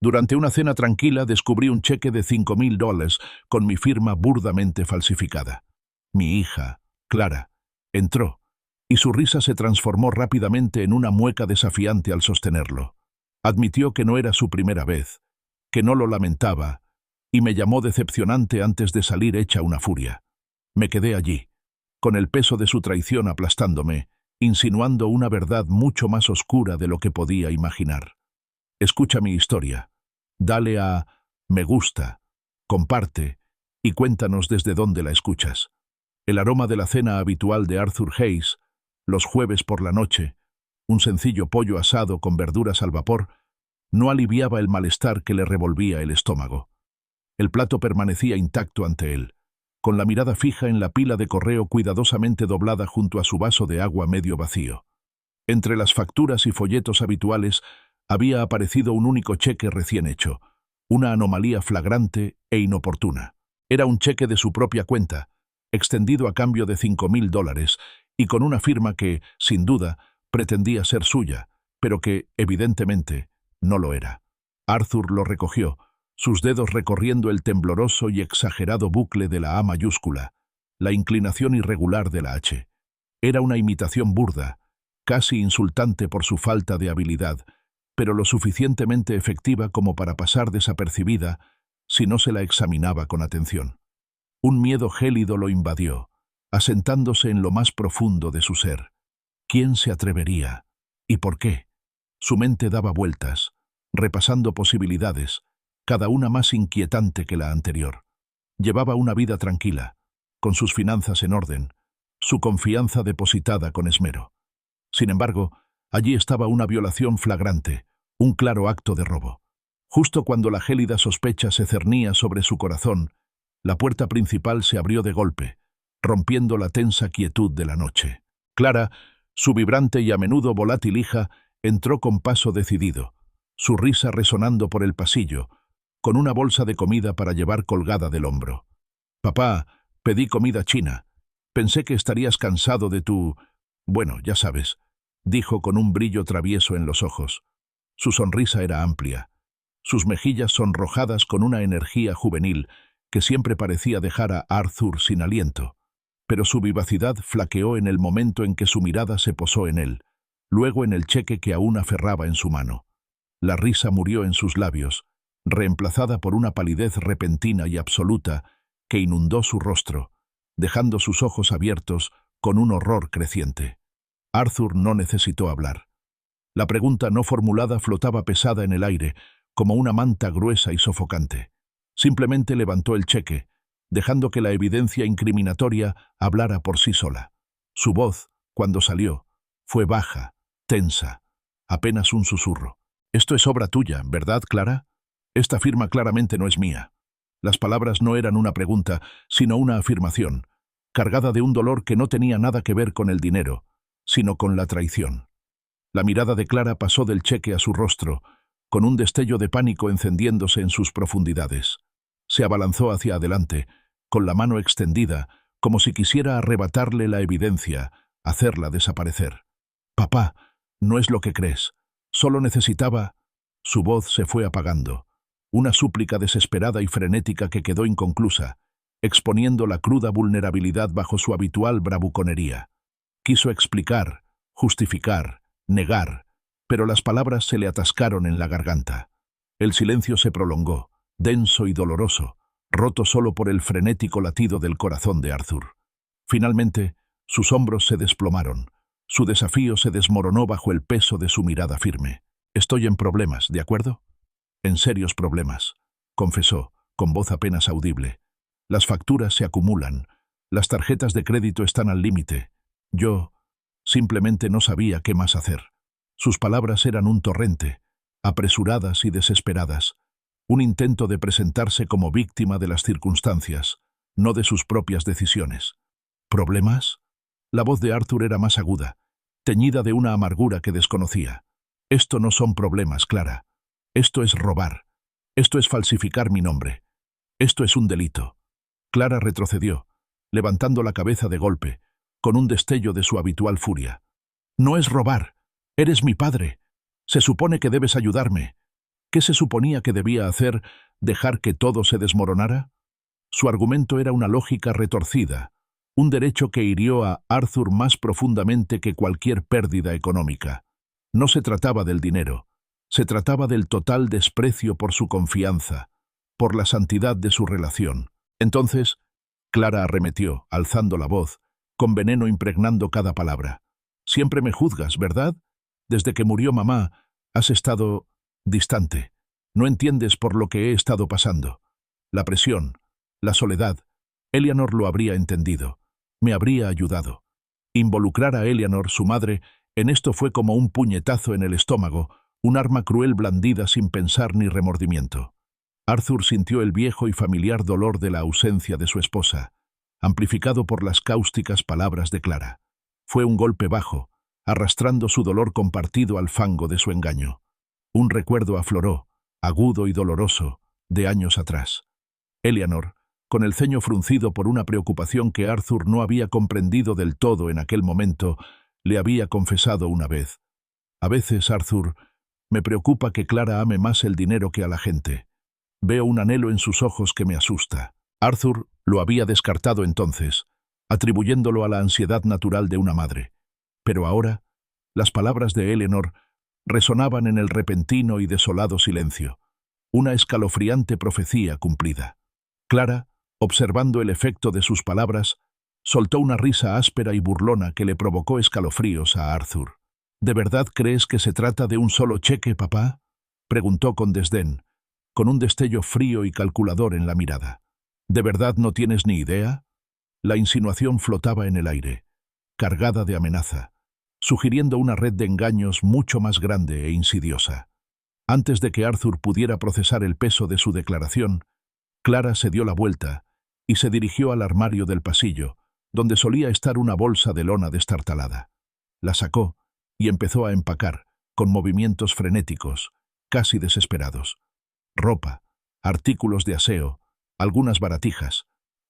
Durante una cena tranquila descubrí un cheque de $5.000 con mi firma burdamente falsificada. Mi hija, Clara, entró, y su risa se transformó rápidamente en una mueca desafiante al sostenerlo. Admitió que no era su primera vez, que no lo lamentaba, y me llamó decepcionante antes de salir hecha una furia. Me quedé allí, con el peso de su traición aplastándome, insinuando una verdad mucho más oscura de lo que podía imaginar. Escucha mi historia. Dale a me gusta, comparte y cuéntanos desde dónde la escuchas. El aroma de la cena habitual de Arthur Hayes, los jueves por la noche, un sencillo pollo asado con verduras al vapor, no aliviaba el malestar que le revolvía el estómago. El plato permanecía intacto ante él, con la mirada fija en la pila de correo cuidadosamente doblada junto a su vaso de agua medio vacío. Entre las facturas y folletos habituales había aparecido un único cheque recién hecho, una anomalía flagrante e inoportuna. Era un cheque de su propia cuenta, extendido a cambio de $5.000, y con una firma que, sin duda, pretendía ser suya, pero que, evidentemente, no lo era. Arthur lo recogió, sus dedos recorriendo el tembloroso y exagerado bucle de la A mayúscula, la inclinación irregular de la H. Era una imitación burda, casi insultante por su falta de habilidad, pero lo suficientemente efectiva como para pasar desapercibida si no se la examinaba con atención. Un miedo gélido lo invadió, asentándose en lo más profundo de su ser. ¿Quién se atrevería? ¿Y por qué? Su mente daba vueltas, repasando posibilidades, cada una más inquietante que la anterior. Llevaba una vida tranquila, con sus finanzas en orden, su confianza depositada con esmero. Sin embargo, allí estaba una violación flagrante, un claro acto de robo. Justo cuando la gélida sospecha se cernía sobre su corazón, la puerta principal se abrió de golpe, rompiendo la tensa quietud de la noche. Clara, su vibrante y a menudo volátil hija, entró con paso decidido, su risa resonando por el pasillo, con una bolsa de comida para llevar colgada del hombro. «Papá, pedí comida china. Pensé que estarías cansado de tu... Bueno, ya sabes», dijo con un brillo travieso en los ojos. Su sonrisa era amplia, sus mejillas sonrojadas con una energía juvenil que siempre parecía dejar a Arthur sin aliento, pero su vivacidad flaqueó en el momento en que su mirada se posó en él, luego en el cheque que aún aferraba en su mano. La risa murió en sus labios, reemplazada por una palidez repentina y absoluta que inundó su rostro, dejando sus ojos abiertos con un horror creciente. Arthur no necesitó hablar. La pregunta no formulada flotaba pesada en el aire, como una manta gruesa y sofocante. Simplemente levantó el cheque, dejando que la evidencia incriminatoria hablara por sí sola. Su voz, cuando salió, fue baja, tensa, apenas un susurro. «Esto es obra tuya, ¿verdad, Clara? Esta firma claramente no es mía». Las palabras no eran una pregunta, sino una afirmación, cargada de un dolor que no tenía nada que ver con el dinero, sino con la traición. La mirada de Clara pasó del cheque a su rostro, con un destello de pánico encendiéndose en sus profundidades. Se abalanzó hacia adelante, con la mano extendida, como si quisiera arrebatarle la evidencia, hacerla desaparecer. «Papá, no es lo que crees. Solo necesitaba...» Su voz se fue apagando, una súplica desesperada y frenética que quedó inconclusa, exponiendo la cruda vulnerabilidad bajo su habitual bravuconería. Quiso explicar, justificar, negar, pero las palabras se le atascaron en la garganta. El silencio se prolongó, denso y doloroso, roto solo por el frenético latido del corazón de Arthur. Finalmente, sus hombros se desplomaron, su desafío se desmoronó bajo el peso de su mirada firme. «Estoy en problemas, ¿de acuerdo?» «En serios problemas», confesó, con voz apenas audible. «Las facturas se acumulan, las tarjetas de crédito están al límite. Yo simplemente no sabía qué más hacer». Sus palabras eran un torrente, apresuradas y desesperadas, un intento de presentarse como víctima de las circunstancias, no de sus propias decisiones. «¿Problemas?» La voz de Arthur era más aguda, teñida de una amargura que desconocía. «Esto no son problemas, Clara. Esto es robar. Esto es falsificar mi nombre. Esto es un delito». Clara retrocedió, levantando la cabeza de golpe, con un destello de su habitual furia. «No es robar. Eres mi padre. Se supone que debes ayudarme». ¿Qué se suponía que debía hacer? ¿Dejar que todo se desmoronara? Su argumento era una lógica retorcida, un derecho que hirió a Arthur más profundamente que cualquier pérdida económica. No se trataba del dinero, se trataba del total desprecio por su confianza, por la santidad de su relación. Entonces, Clara arremetió, alzando la voz, con veneno impregnando cada palabra. «Siempre me juzgas, ¿verdad? Desde que murió mamá, has estado distante. No entiendes por lo que he estado pasando. La presión, la soledad. Eleanor lo habría entendido. Me habría ayudado. Involucrar a Eleanor, su madre, en esto fue como un puñetazo en el estómago, un arma cruel blandida sin pensar ni remordimiento. Arthur sintió el viejo y familiar dolor de la ausencia de su esposa, amplificado por las cáusticas palabras de Clara. Fue un golpe bajo, arrastrando su dolor compartido al fango de su engaño. Un recuerdo afloró, agudo y doloroso, de años atrás. Eleanor, con el ceño fruncido por una preocupación que Arthur no había comprendido del todo en aquel momento, le había confesado una vez: «A veces, Arthur, me preocupa que Clara ame más el dinero que a la gente. Veo un anhelo en sus ojos que me asusta». Arthur lo había descartado entonces, atribuyéndolo a la ansiedad natural de una madre. Pero ahora, las palabras de Eleanor resonaban en el repentino y desolado silencio, una escalofriante profecía cumplida. Clara, observando el efecto de sus palabras, soltó una risa áspera y burlona que le provocó escalofríos a Arthur. «¿De verdad crees que se trata de un solo cheque, papá?», preguntó con desdén, con un destello frío y calculador en la mirada. «¿De verdad no tienes ni idea?». La insinuación flotaba en el aire, cargada de amenaza, sugiriendo una red de engaños mucho más grande e insidiosa. Antes de que Arthur pudiera procesar el peso de su declaración, Clara se dio la vuelta y se dirigió al armario del pasillo, donde solía estar una bolsa de lona destartalada. La sacó y empezó a empacar, con movimientos frenéticos, casi desesperados. Ropa, artículos de aseo, algunas baratijas,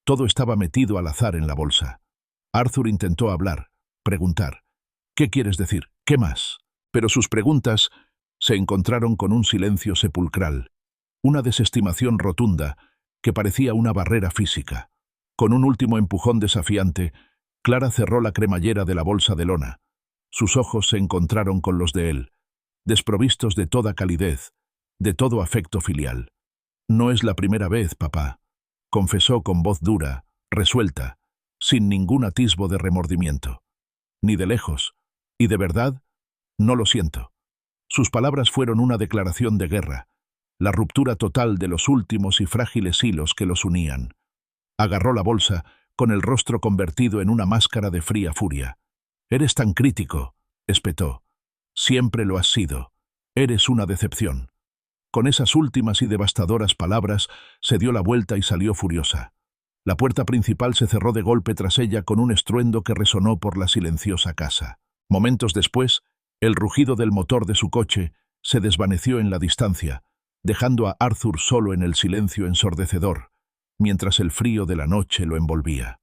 todo estaba metido al azar en la bolsa. Arthur intentó hablar, preguntar: «¿Qué quieres decir? ¿Qué más?». Pero sus preguntas se encontraron con un silencio sepulcral, una desestimación rotunda que parecía una barrera física. Con un último empujón desafiante, Clara cerró la cremallera de la bolsa de lona. Sus ojos se encontraron con los de él, desprovistos de toda calidez, de todo afecto filial. «No es la primera vez, papá», confesó con voz dura, resuelta, sin ningún atisbo de remordimiento. «Ni de lejos. Y de verdad, no lo siento». Sus palabras fueron una declaración de guerra, la ruptura total de los últimos y frágiles hilos que los unían. Agarró la bolsa, con el rostro convertido en una máscara de fría furia. «Eres tan crítico», espetó. «Siempre lo has sido. Eres una decepción». Con esas últimas y devastadoras palabras, se dio la vuelta y salió furiosa. La puerta principal se cerró de golpe tras ella con un estruendo que resonó por la silenciosa casa. Momentos después, el rugido del motor de su coche se desvaneció en la distancia, dejando a Arthur solo en el silencio ensordecedor, mientras el frío de la noche lo envolvía.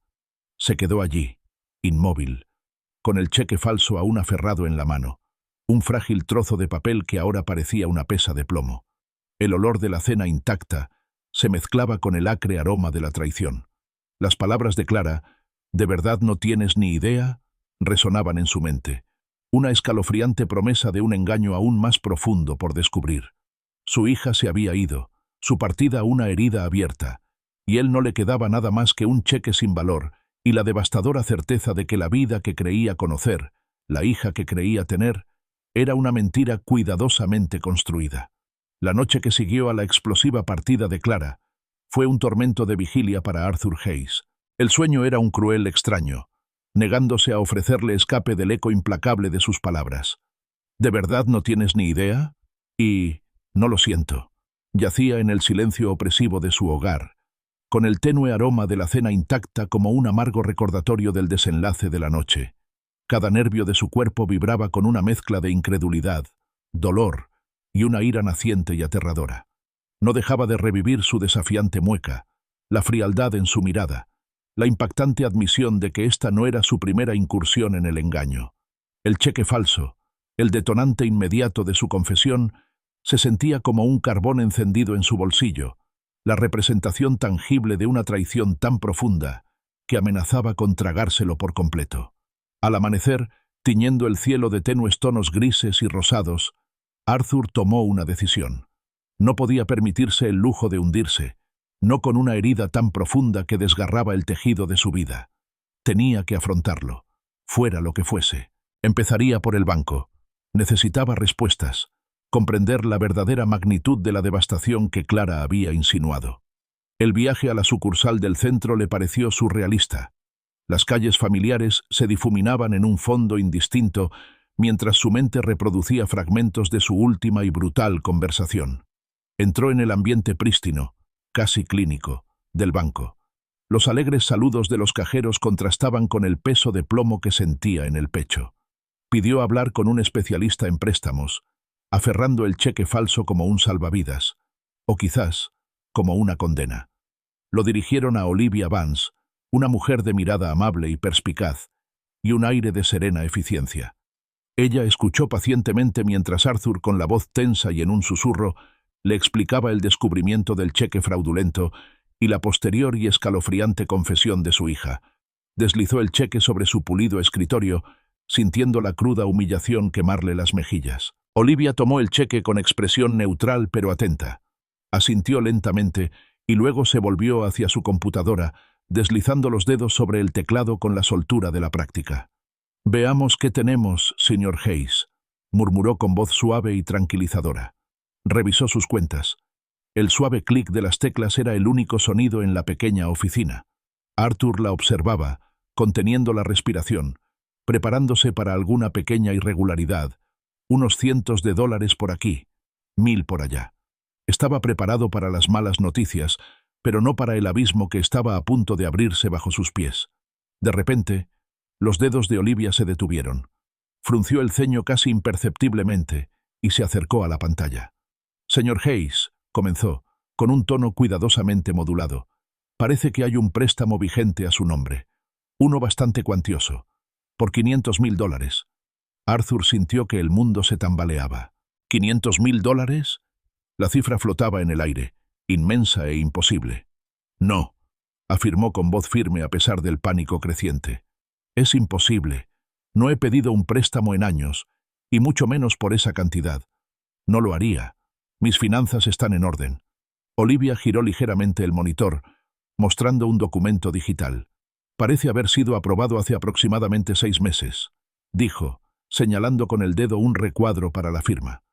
Se quedó allí, inmóvil, con el cheque falso aún aferrado en la mano, un frágil trozo de papel que ahora parecía una pesa de plomo. El olor de la cena intacta se mezclaba con el acre aroma de la traición. Las palabras de Clara: «¿De verdad no tienes ni idea?», resonaban en su mente, una escalofriante promesa de un engaño aún más profundo por descubrir. Su hija se había ido, su partida una herida abierta, y él no le quedaba nada más que un cheque sin valor y la devastadora certeza de que la vida que creía conocer, la hija que creía tener, era una mentira cuidadosamente construida. La noche que siguió a la explosiva partida de Clara fue un tormento de vigilia para Arthur Hayes. El sueño era un cruel extraño, negándose a ofrecerle escape del eco implacable de sus palabras. «¿De verdad no tienes ni idea?». Y «No lo siento». Yacía en el silencio opresivo de su hogar, con el tenue aroma de la cena intacta como un amargo recordatorio del desenlace de la noche. Cada nervio de su cuerpo vibraba con una mezcla de incredulidad, dolor y una ira naciente y aterradora. No dejaba de revivir su desafiante mueca, la frialdad en su mirada, la impactante admisión de que esta no era su primera incursión en el engaño. El cheque falso, el detonante inmediato de su confesión, Se sentía como un carbón encendido en su bolsillo, la representación tangible de una traición tan profunda que amenazaba con tragárselo por completo. Al amanecer, tiñendo el cielo de tenues tonos grises y rosados, Arthur tomó una decisión. No podía permitirse el lujo de hundirse, no con una herida tan profunda que desgarraba el tejido de su vida. Tenía que afrontarlo, fuera lo que fuese. Empezaría por el banco. Necesitaba respuestas, comprender la verdadera magnitud de la devastación que Clara había insinuado. El viaje a la sucursal del centro le pareció surrealista. Las calles familiares se difuminaban en un fondo indistinto mientras su mente reproducía fragmentos de su última y brutal conversación. Entró en el ambiente prístino, casi clínico, del banco. Los alegres saludos de los cajeros contrastaban con el peso de plomo que sentía en el pecho. Pidió hablar con un especialista en préstamos, aferrando el cheque falso como un salvavidas, o quizás como una condena. Lo dirigieron a Olivia Vance, una mujer de mirada amable y perspicaz, y un aire de serena eficiencia. Ella escuchó pacientemente mientras Arthur, con la voz tensa y en un susurro, le explicaba el descubrimiento del cheque fraudulento y la posterior y escalofriante confesión de su hija. Deslizó el cheque sobre su pulido escritorio, sintiendo la cruda humillación quemarle las mejillas. Olivia tomó el cheque con expresión neutral pero atenta. Asintió lentamente y luego se volvió hacia su computadora, deslizando los dedos sobre el teclado con la soltura de la práctica. «Veamos qué tenemos, señor Hayes», murmuró con voz suave y tranquilizadora. Revisó sus cuentas. El suave clic de las teclas era el único sonido en la pequeña oficina. Arthur la observaba, conteniendo la respiración, preparándose para alguna pequeña irregularidad, unos cientos de dólares por aquí, 1000 por allá. Estaba preparado para las malas noticias, pero no para el abismo que estaba a punto de abrirse bajo sus pies. De repente, los dedos de Olivia se detuvieron. Frunció el ceño casi imperceptiblemente y se acercó a la pantalla. «Señor Hayes», comenzó, con un tono cuidadosamente modulado, «parece que hay un préstamo vigente a su nombre. Uno bastante cuantioso. Por $500,000. Arthur sintió que el mundo se tambaleaba. ¿$500,000? La cifra flotaba en el aire, inmensa e imposible. «No», afirmó con voz firme a pesar del pánico creciente. «Es imposible. No he pedido un préstamo en años, y mucho menos por esa cantidad. No lo haría. Mis finanzas están en orden». Olivia giró ligeramente el monitor, mostrando un documento digital. «Parece haber sido aprobado hace aproximadamente 6 meses», dijo, señalando con el dedo un recuadro para la firma.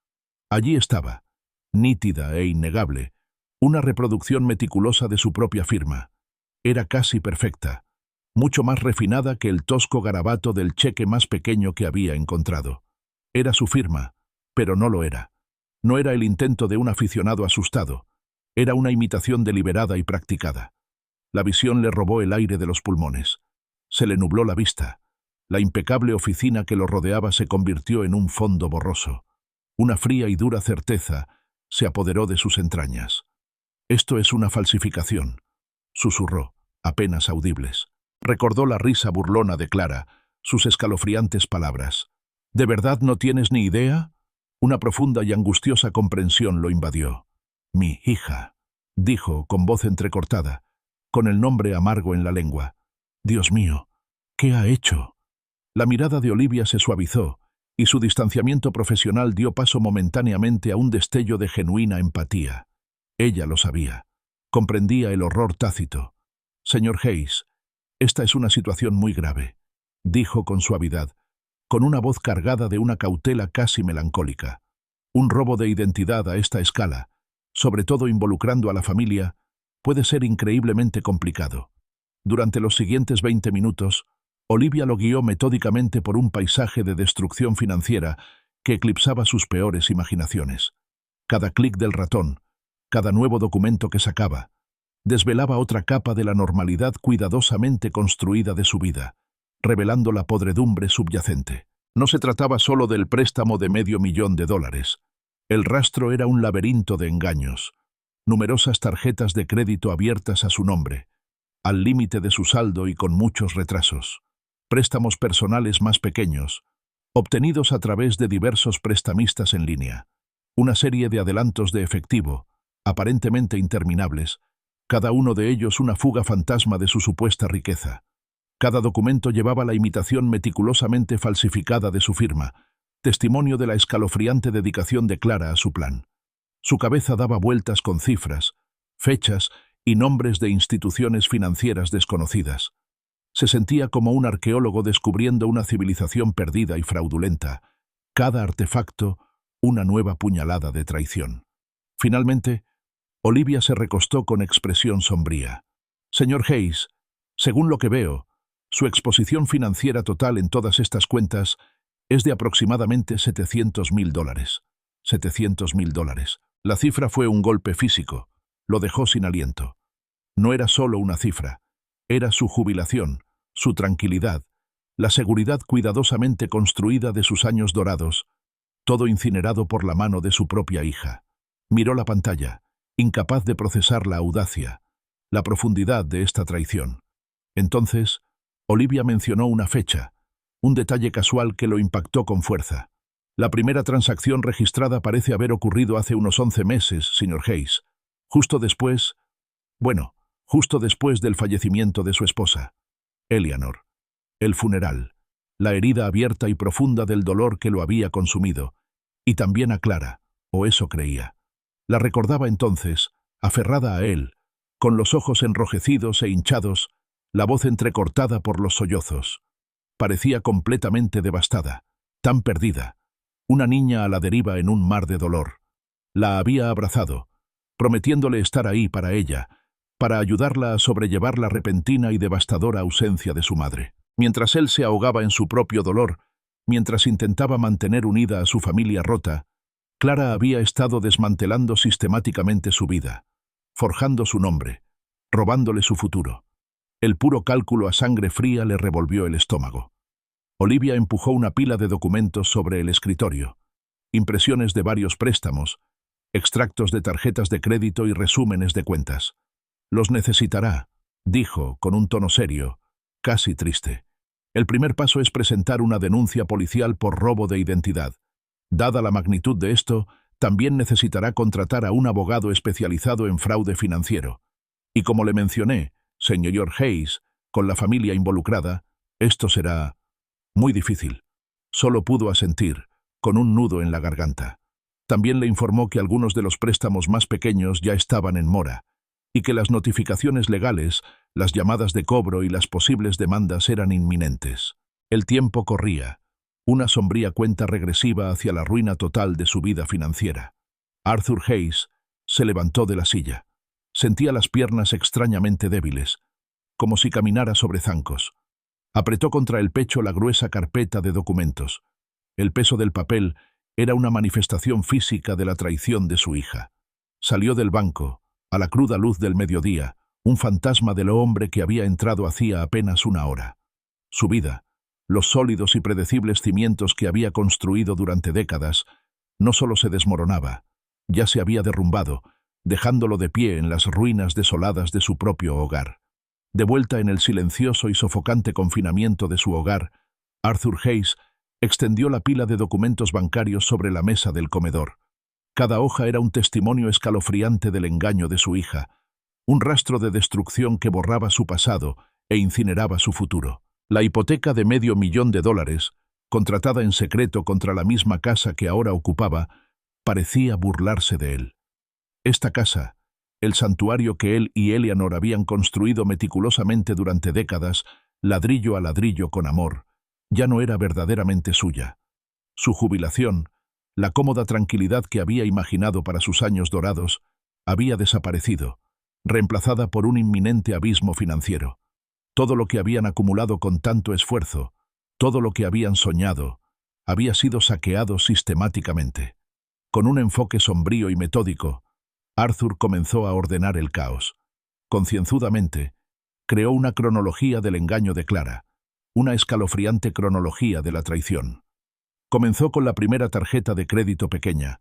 Allí estaba, nítida e innegable, una reproducción meticulosa de su propia firma. Era casi perfecta, mucho más refinada que el tosco garabato del cheque más pequeño que había encontrado. Era su firma, pero no lo era. No era el intento de un aficionado asustado. Era una imitación deliberada y practicada. La visión le robó el aire de los pulmones. Se le nubló la vista. La impecable oficina que lo rodeaba se convirtió en un fondo borroso. Una fría y dura certeza se apoderó de sus entrañas. «Esto es una falsificación», susurró, apenas audibles. Recordó la risa burlona de Clara, sus escalofriantes palabras. «¿De verdad no tienes ni idea?». Una profunda y angustiosa comprensión lo invadió. «Mi hija», dijo con voz entrecortada, con el nombre amargo en la lengua. «Dios mío, ¿qué ha hecho?». La mirada de Olivia se suavizó, y su distanciamiento profesional dio paso momentáneamente a un destello de genuina empatía. Ella lo sabía. Comprendía el horror tácito. «Señor Hayes, esta es una situación muy grave», dijo con suavidad, con una voz cargada de una cautela casi melancólica. «Un robo de identidad a esta escala, sobre todo involucrando a la familia, puede ser increíblemente complicado». Durante los siguientes 20 minutos, Olivia lo guió metódicamente por un paisaje de destrucción financiera que eclipsaba sus peores imaginaciones. Cada clic del ratón, cada nuevo documento que sacaba, desvelaba otra capa de la normalidad cuidadosamente construida de su vida, revelando la podredumbre subyacente. No se trataba solo del préstamo de $500,000. El rastro era un laberinto de engaños, numerosas tarjetas de crédito abiertas a su nombre, al límite de su saldo y con muchos retrasos. Préstamos personales más pequeños, obtenidos a través de diversos prestamistas en línea. Una serie de adelantos de efectivo, aparentemente interminables, cada uno de ellos una fuga fantasma de su supuesta riqueza. Cada documento llevaba la imitación meticulosamente falsificada de su firma, testimonio de la escalofriante dedicación de Clara a su plan. Su cabeza daba vueltas con cifras, fechas y nombres de instituciones financieras desconocidas. Se sentía como un arqueólogo descubriendo una civilización perdida y fraudulenta. Cada artefacto, una nueva puñalada de traición. Finalmente, Olivia se recostó con expresión sombría. Señor Hayes, según lo que veo, su exposición financiera total en todas estas cuentas es de aproximadamente $700.000. $700.000. La cifra fue un golpe físico. Lo dejó sin aliento. No era solo una cifra. Era su jubilación, su tranquilidad, la seguridad cuidadosamente construida de sus años dorados, todo incinerado por la mano de su propia hija. Miró la pantalla, incapaz de procesar la audacia, la profundidad de esta traición. Entonces, Olivia mencionó una fecha, un detalle casual que lo impactó con fuerza. La primera transacción registrada parece haber ocurrido hace unos 11 meses, señor Hayes, justo después del fallecimiento de su esposa, Eleanor. El funeral, la herida abierta y profunda del dolor que lo había consumido, y también a Clara, o eso creía. La recordaba entonces, aferrada a él, con los ojos enrojecidos e hinchados, la voz entrecortada por los sollozos. Parecía completamente devastada, tan perdida, una niña a la deriva en un mar de dolor. La había abrazado, prometiéndole estar ahí para ella, para ayudarla a sobrellevar la repentina y devastadora ausencia de su madre. Mientras él se ahogaba en su propio dolor, mientras intentaba mantener unida a su familia rota, Clara había estado desmantelando sistemáticamente su vida, forjando su nombre, robándole su futuro. El puro cálculo a sangre fría le revolvió el estómago. Olivia empujó una pila de documentos sobre el escritorio, impresiones de varios préstamos, extractos de tarjetas de crédito y resúmenes de cuentas. Los necesitará, dijo, con un tono serio, casi triste. El primer paso es presentar una denuncia policial por robo de identidad. Dada la magnitud de esto, también necesitará contratar a un abogado especializado en fraude financiero. Y como le mencioné, señor Hayes, con la familia involucrada, esto será muy difícil. Solo pudo asentir, con un nudo en la garganta. También le informó que algunos de los préstamos más pequeños ya estaban en mora, y que las notificaciones legales, las llamadas de cobro y las posibles demandas eran inminentes. El tiempo corría, una sombría cuenta regresiva hacia la ruina total de su vida financiera. Arthur Hayes se levantó de la silla. Sentía las piernas extrañamente débiles, como si caminara sobre zancos. Apretó contra el pecho la gruesa carpeta de documentos. El peso del papel era una manifestación física de la traición de su hija. Salió del banco, a la cruda luz del mediodía, un fantasma del hombre que había entrado hacía apenas una hora. Su vida, los sólidos y predecibles cimientos que había construido durante décadas, no solo se desmoronaba, ya se había derrumbado, dejándolo de pie en las ruinas desoladas de su propio hogar. De vuelta en el silencioso y sofocante confinamiento de su hogar, Arthur Hayes extendió la pila de documentos bancarios sobre la mesa del comedor. Cada hoja era un testimonio escalofriante del engaño de su hija, un rastro de destrucción que borraba su pasado e incineraba su futuro. La hipoteca de $500,000, contratada en secreto contra la misma casa que ahora ocupaba, parecía burlarse de él. Esta casa, el santuario que él y Eleanor habían construido meticulosamente durante décadas, ladrillo a ladrillo con amor, ya no era verdaderamente suya. Su jubilación, la cómoda tranquilidad que había imaginado para sus años dorados, había desaparecido, reemplazada por un inminente abismo financiero. Todo lo que habían acumulado con tanto esfuerzo, todo lo que habían soñado, había sido saqueado sistemáticamente. Con un enfoque sombrío y metódico, Arthur comenzó a ordenar el caos. Concienzudamente, creó una cronología del engaño de Clara, una escalofriante cronología de la traición. Comenzó con la primera tarjeta de crédito pequeña,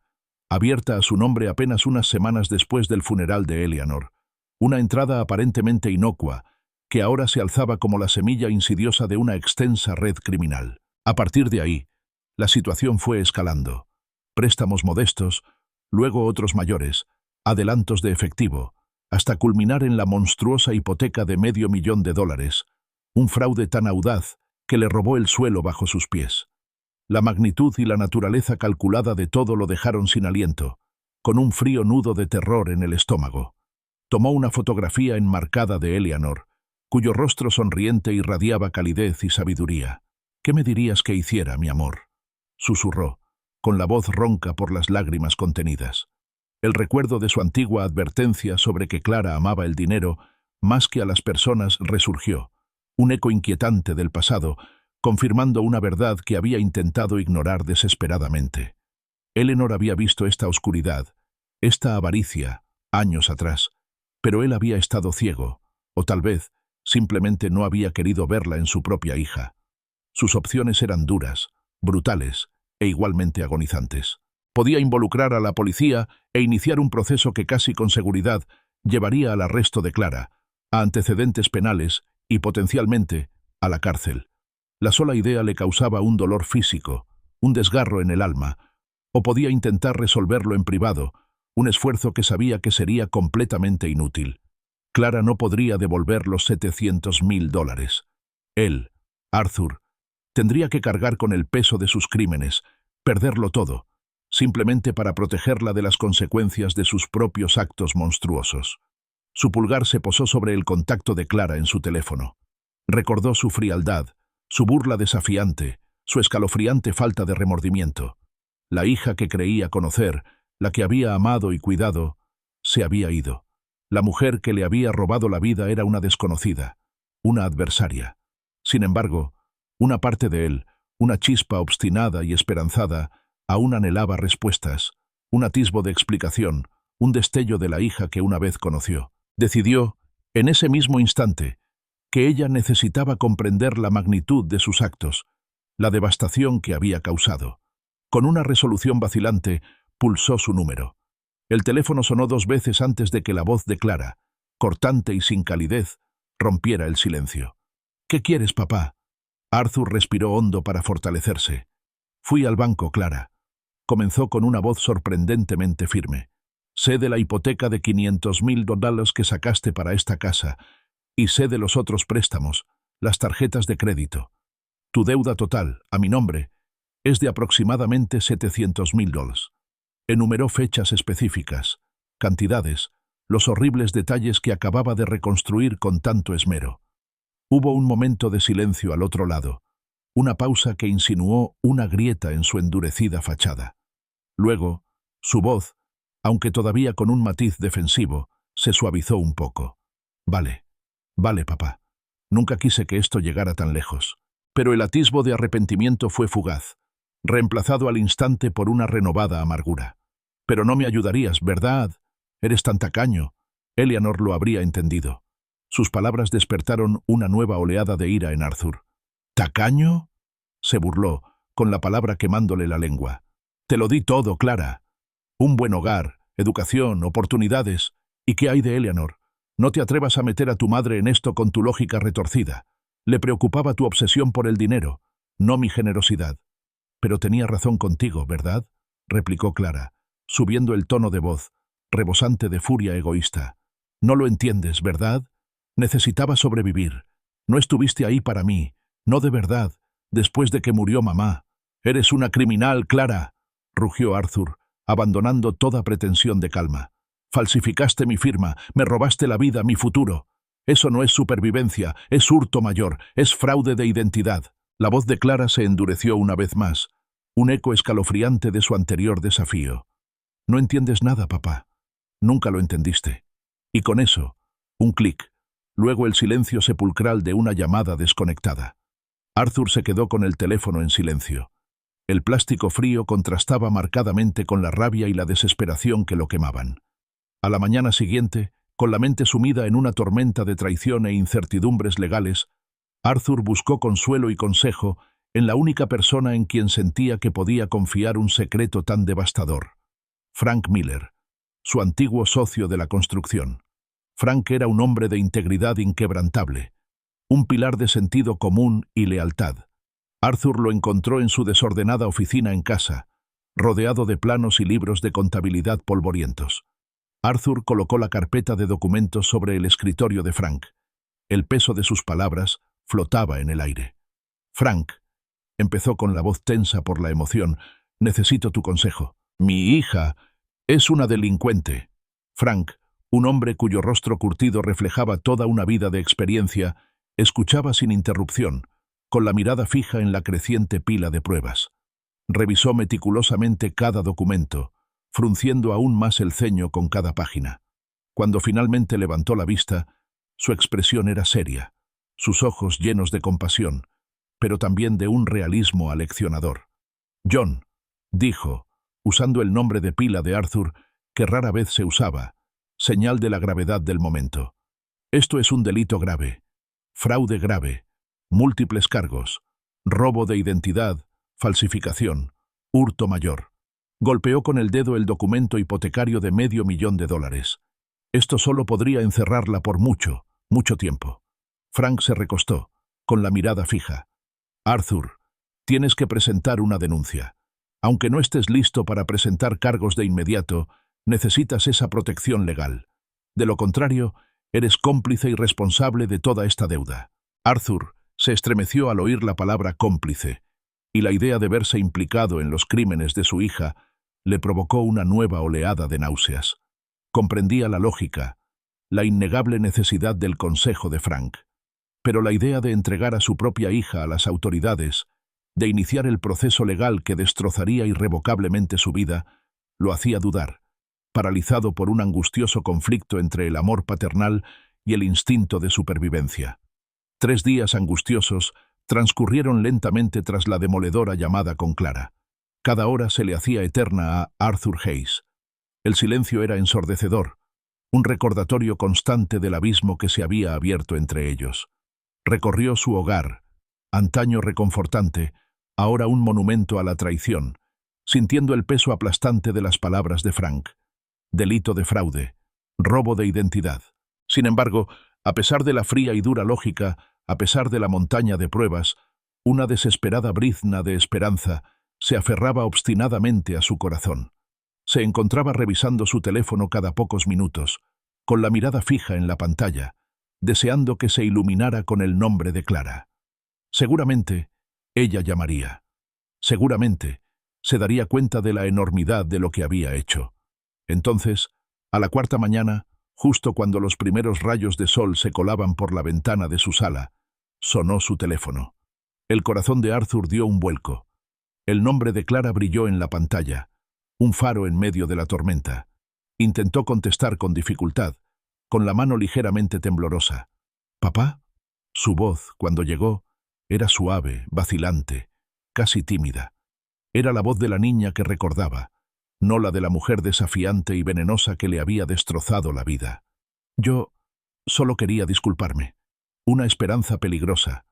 abierta a su nombre apenas unas semanas después del funeral de Eleanor, una entrada aparentemente inocua, que ahora se alzaba como la semilla insidiosa de una extensa red criminal. A partir de ahí, la situación fue escalando. Préstamos modestos, luego otros mayores, adelantos de efectivo, hasta culminar en la monstruosa hipoteca de $500,000, un fraude tan audaz que le robó el suelo bajo sus pies. La magnitud y la naturaleza calculada de todo lo dejaron sin aliento, con un frío nudo de terror en el estómago. Tomó una fotografía enmarcada de Eleanor, cuyo rostro sonriente irradiaba calidez y sabiduría. «¿Qué me dirías que hiciera, mi amor?», susurró, con la voz ronca por las lágrimas contenidas. El recuerdo de su antigua advertencia sobre que Clara amaba el dinero más que a las personas resurgió, un eco inquietante del pasado, confirmando una verdad que había intentado ignorar desesperadamente. Eleanor había visto esta oscuridad, esta avaricia, años atrás, pero él había estado ciego, o tal vez simplemente no había querido verla en su propia hija. Sus opciones eran duras, brutales e igualmente agonizantes. Podía involucrar a la policía e iniciar un proceso que casi con seguridad llevaría al arresto de Clara, a antecedentes penales y potencialmente a la cárcel. La sola idea le causaba un dolor físico, un desgarro en el alma, o podía intentar resolverlo en privado, un esfuerzo que sabía que sería completamente inútil. Clara no podría devolver los $700,000. Él, Arthur, tendría que cargar con el peso de sus crímenes, perderlo todo, simplemente para protegerla de las consecuencias de sus propios actos monstruosos. Su pulgar se posó sobre el contacto de Clara en su teléfono. Recordó su frialdad, su burla desafiante, su escalofriante falta de remordimiento. La hija que creía conocer, la que había amado y cuidado, se había ido. La mujer que le había robado la vida era una desconocida, una adversaria. Sin embargo, una parte de él, una chispa obstinada y esperanzada, aún anhelaba respuestas, un atisbo de explicación, un destello de la hija que una vez conoció. Decidió, en ese mismo instante, que ella necesitaba comprender la magnitud de sus actos, la devastación que había causado. Con una resolución vacilante, pulsó su número. El teléfono sonó 2 veces antes de que la voz de Clara, cortante y sin calidez, rompiera el silencio. «¿Qué quieres, papá?». Arthur respiró hondo para fortalecerse. «Fui al banco, Clara», comenzó con una voz sorprendentemente firme. «Sé de la hipoteca de $500,000 que sacaste para esta casa, y sé de los otros préstamos, las tarjetas de crédito. Tu deuda total, a mi nombre, es de aproximadamente $700,000. Enumeró fechas específicas, cantidades, los horribles detalles que acababa de reconstruir con tanto esmero. Hubo un momento de silencio al otro lado, una pausa que insinuó una grieta en su endurecida fachada. Luego, su voz, aunque todavía con un matiz defensivo, se suavizó un poco. Vale, papá. Nunca quise que esto llegara tan lejos. Pero el atisbo de arrepentimiento fue fugaz, reemplazado al instante por una renovada amargura. «Pero no me ayudarías, ¿verdad? Eres tan tacaño». Eleanor lo habría entendido. Sus palabras despertaron una nueva oleada de ira en Arthur. «¿Tacaño?», se burló, con la palabra quemándole la lengua. «Te lo di todo, Clara. Un buen hogar, educación, oportunidades. ¿Y qué hay de Eleanor? No te atrevas a meter a tu madre en esto con tu lógica retorcida. Le preocupaba tu obsesión por el dinero, no mi generosidad». «Pero tenía razón contigo, ¿verdad?», replicó Clara, subiendo el tono de voz, rebosante de furia egoísta. «No lo entiendes, ¿verdad? Necesitaba sobrevivir. No estuviste ahí para mí, no de verdad, después de que murió mamá. Eres una criminal, Clara», rugió Arthur, abandonando toda pretensión de calma. «Falsificaste mi firma, me robaste la vida, mi futuro. Eso no es supervivencia, es hurto mayor, es fraude de identidad». La voz de Clara se endureció una vez más, un eco escalofriante de su anterior desafío. «No entiendes nada, papá. Nunca lo entendiste». Y con eso, un clic, luego el silencio sepulcral de una llamada desconectada. Arthur se quedó con el teléfono en silencio. El plástico frío contrastaba marcadamente con la rabia y la desesperación que lo quemaban. A la mañana siguiente, con la mente sumida en una tormenta de traición e incertidumbres legales, Arthur buscó consuelo y consejo en la única persona en quien sentía que podía confiar un secreto tan devastador: Frank Miller, su antiguo socio de la construcción. Frank era un hombre de integridad inquebrantable, un pilar de sentido común y lealtad. Arthur lo encontró en su desordenada oficina en casa, rodeado de planos y libros de contabilidad polvorientos. Arthur colocó la carpeta de documentos sobre el escritorio de Frank. El peso de sus palabras flotaba en el aire. «Frank», empezó con la voz tensa por la emoción, «necesito tu consejo. Mi hija es una delincuente». Frank, un hombre cuyo rostro curtido reflejaba toda una vida de experiencia, escuchaba sin interrupción, con la mirada fija en la creciente pila de pruebas. Revisó meticulosamente cada documento, frunciendo aún más el ceño con cada página. Cuando finalmente levantó la vista, su expresión era seria, sus ojos llenos de compasión, pero también de un realismo aleccionador. «John», dijo, usando el nombre de pila de Arthur, que rara vez se usaba, señal de la gravedad del momento. «Esto es un delito grave, fraude grave, múltiples cargos, robo de identidad, falsificación, hurto mayor». Golpeó con el dedo el documento hipotecario de $500,000. Esto solo podría encerrarla por mucho, mucho tiempo. Frank se recostó, con la mirada fija. «Arthur, tienes que presentar una denuncia. Aunque no estés listo para presentar cargos de inmediato, necesitas esa protección legal. De lo contrario, eres cómplice y responsable de toda esta deuda». Arthur se estremeció al oír la palabra cómplice, y la idea de verse implicado en los crímenes de su hija le provocó una nueva oleada de náuseas. Comprendía la lógica, la innegable necesidad del consejo de Frank, pero la idea de entregar a su propia hija a las autoridades, de iniciar el proceso legal que destrozaría irrevocablemente su vida, lo hacía dudar, paralizado por un angustioso conflicto entre el amor paternal y el instinto de supervivencia. 3 días angustiosos transcurrieron lentamente tras la demoledora llamada con Clara. Cada hora se le hacía eterna a Arthur Hayes. El silencio era ensordecedor, un recordatorio constante del abismo que se había abierto entre ellos. Recorrió su hogar, antaño reconfortante, ahora un monumento a la traición, sintiendo el peso aplastante de las palabras de Frank. Delito de fraude, robo de identidad. Sin embargo, a pesar de la fría y dura lógica, a pesar de la montaña de pruebas, una desesperada brizna de esperanza se aferraba obstinadamente a su corazón. Se encontraba revisando su teléfono cada pocos minutos, con la mirada fija en la pantalla, deseando que se iluminara con el nombre de Clara. Seguramente, ella llamaría. Seguramente, se daría cuenta de la enormidad de lo que había hecho. Entonces, a la 4ª mañana, justo cuando los primeros rayos de sol se colaban por la ventana de su sala, sonó su teléfono. El corazón de Arthur dio un vuelco. El nombre de Clara brilló en la pantalla, un faro en medio de la tormenta. Intentó contestar con dificultad, con la mano ligeramente temblorosa. «¿Papá?». Su voz, cuando llegó, era suave, vacilante, casi tímida. Era la voz de la niña que recordaba, no la de la mujer desafiante y venenosa que le había destrozado la vida. «Yo solo quería disculparme». Una esperanza peligrosa,